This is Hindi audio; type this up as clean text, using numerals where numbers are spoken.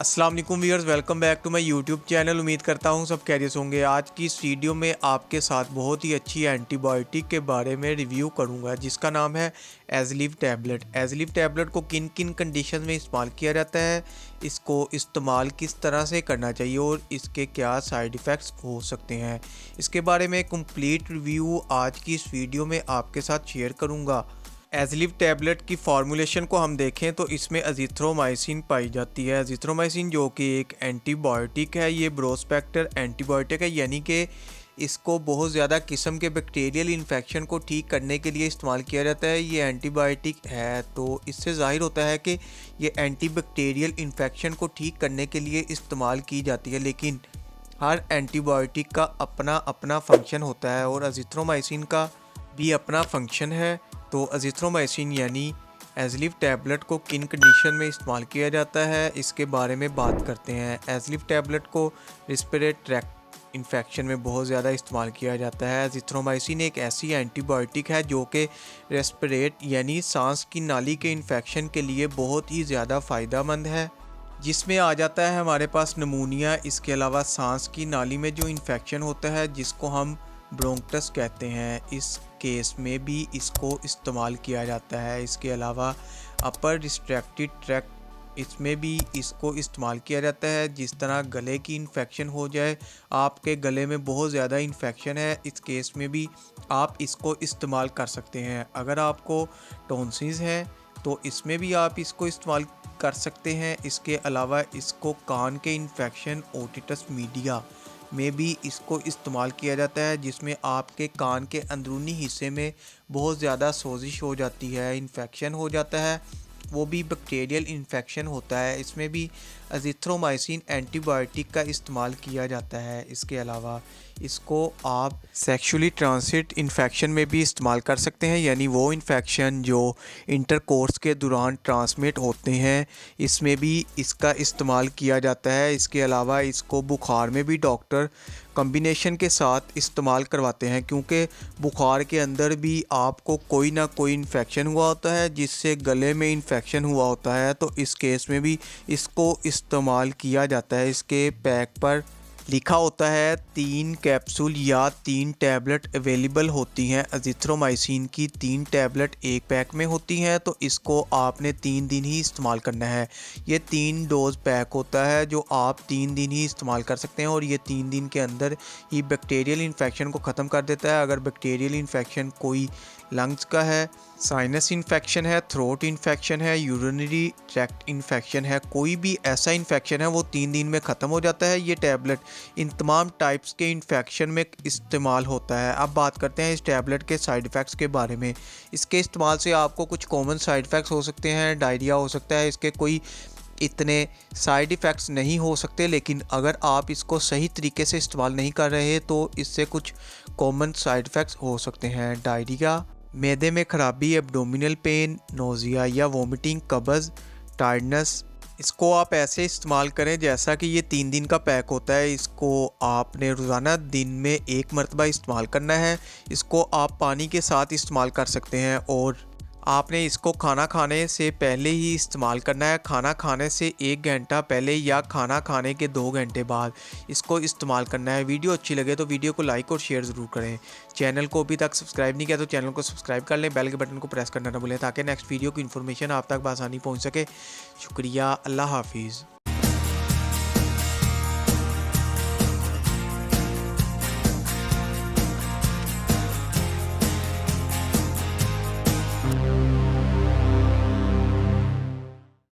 अस्सलाम वालेकुम viewers, welcome back to my YouTube channel. उम्मीद करता हूँ सब खैरियत होंगे। आज की इस वीडियो में आपके साथ बहुत ही अच्छी एंटीबायोटिक के बारे में रिव्यू करूँगा जिसका नाम है एज़लिव टैबलेट। एज़लिव टैबलेट को किन किन कंडीशन में इस्तेमाल किया जाता है, इसको इस्तेमाल किस तरह से करना चाहिए और इसके क्या साइड इफ़ेक्ट्स हो सकते हैं, इसके बारे में कंप्लीट रिव्यू आज की इस वीडियो में आपके साथ शेयर करूँगा। एज़लिव टैबलेट की फार्मूलेशन को हम देखें तो इसमें अज़िथ्रोमाइसिन पाई जाती है। अज़िथ्रोमाइसिन जो कि एक एंटीबायोटिक है, ये ब्रोस्पेक्टर एंटीबायोटिक है, यानी कि इसको बहुत ज़्यादा किस्म के बैक्टीरियल इन्फेक्शन को ठीक करने के लिए इस्तेमाल किया जाता है। ये एंटीबायोटिक है तो इससे ज़ाहिर होता है कि ये एंटीबैक्टीरियल इन्फेक्शन को ठीक करने के लिए इस्तेमाल की जाती है, लेकिन हर एंटीबायोटिक का अपना अपना फंक्शन होता है और अज़िथ्रोमाइसिन का भी अपना फंक्शन है। तो अज़िथ्रोमाइसिन यानी एज़लिव टैबलेट को किन कंडीशन में इस्तेमाल किया जाता है, इसके बारे में बात करते हैं। एज़लिव टैबलेट को रेस्पिरेटरी ट्रैक्ट इन्फेक्शन में बहुत ज़्यादा इस्तेमाल किया जाता है। अज़िथ्रोमाइसिन एक ऐसी एंटीबायोटिक है जो कि रेस्पिरेट यानी सांस की नाली के इन्फेक्शन के लिए बहुत ही ज़्यादा फ़ायदेमंद है, जिसमें आ जाता है हमारे पास नमूनिया। इसके अलावा सांस की नाली में जो इन्फेक्शन होता है जिसको हम ब्रोंकटस कहते हैं, इस केस में भी इसको इस्तेमाल किया जाता है। इसके अलावा अपर रिस्ट्रिक्टेड ट्रैक्ट, इसमें भी इसको इस्तेमाल किया जाता है। जिस तरह गले की इन्फेक्शन हो जाए, आपके गले में बहुत ज़्यादा इन्फेक्शन है, इस केस में भी आप इसको इस्तेमाल कर सकते हैं। अगर आपको टॉन्सिल्स हैं तो इसमें भी आप इसको इस्तेमाल कर सकते हैं। इसके अलावा इसको कान के इन्फेक्शन ओटिटस मीडिया में भी इसको इस्तेमाल किया जाता है, जिसमें आपके कान के अंदरूनी हिस्से में बहुत ज़्यादा सोजिश हो जाती है, इन्फेक्शन हो जाता है, वो भी बैक्टीरियल इन्फेक्शन होता है। इसमें भी अज़िथ्रोमाइसिन एंटीबायोटिक का इस्तेमाल किया जाता है। इसके अलावा इसको आप सेक्सुअली ट्रांसिट इन्फेक्शन में भी इस्तेमाल कर सकते हैं, यानी वो इन्फेक्शन जो इंटरकोर्स के दौरान ट्रांसमिट होते हैं, इसमें भी इसका इस्तेमाल किया जाता है। इसके अलावा इसको बुखार में भी डॉक्टर कॉम्बिनेशन के साथ इस्तेमाल करवाते हैं, क्योंकि बुखार के अंदर भी आपको कोई ना कोई इन्फेक्शन हुआ होता है जिससे गले में इन्फेक्शन हुआ होता है, तो इस केस में भी इसको इस्तेमाल किया जाता है। इसके पैक पर लिखा होता है 3 कैप्सूल या 3 टैबलेट अवेलेबल होती हैं। अज़िथ्रोमाइसिन की 3 टैबलेट एक पैक में होती हैं, तो इसको आपने 3 दिन ही इस्तेमाल करना है। ये 3 डोज पैक होता है जो आप 3 दिन ही इस्तेमाल कर सकते हैं और ये 3 दिन के अंदर ही बैक्टीरियल इन्फेक्शन को ख़त्म कर देता है। अगर बैक्टीरियल इन्फेक्शन कोई लंग्स का है, साइनस इन्फेक्शन है, थ्रोट इन्फेक्शन है, यूरिनरी ट्रैक्ट इन्फेक्शन है, कोई भी ऐसा इन्फेक्शन है वो 3 दिन में ख़त्म हो जाता है। ये टैबलेट इन तमाम टाइप्स के इन्फेक्शन में इस्तेमाल होता है। अब बात करते हैं इस टैबलेट के साइड इफ़ेक्ट्स के बारे में। इसके इस्तेमाल से आपको कुछ कॉमन साइड इफ़ेक्ट्स हो सकते हैं। डायरिया हो सकता है, इसके कोई इतने साइड इफ़ेक्ट्स नहीं हो सकते, लेकिन अगर आप इसको सही तरीके से इस्तेमाल नहीं कर रहे तो इससे कुछ कॉमन साइड इफ़ेक्ट्स हो सकते हैं। डायरिया, मैदे में खराबी, एब्डोमिनल पेन, नोज़िया या वोमिटिंग, कब्ज़, टायर्डनेस। इसको आप ऐसे इस्तेमाल करें जैसा कि ये 3 दिन का पैक होता है। इसको आपने रोज़ाना दिन में 1 मरतबा इस्तेमाल करना है। इसको आप पानी के साथ इस्तेमाल कर सकते हैं और आपने इसको खाना खाने से पहले ही इस्तेमाल करना है। खाना खाने से 1 घंटा पहले या खाना खाने के 2 घंटे बाद इसको इस्तेमाल करना है। वीडियो अच्छी लगे तो वीडियो को लाइक और शेयर ज़रूर करें। चैनल को अभी तक सब्सक्राइब नहीं किया तो चैनल को सब्सक्राइब कर लें, बेल के बटन को प्रेस करना ना भूलें ताकि नेक्स्ट वीडियो की इन्फॉर्मेशन आप तक बआसानी पहुँच सके। शुक्रिया, अल्लाह हाफिज़।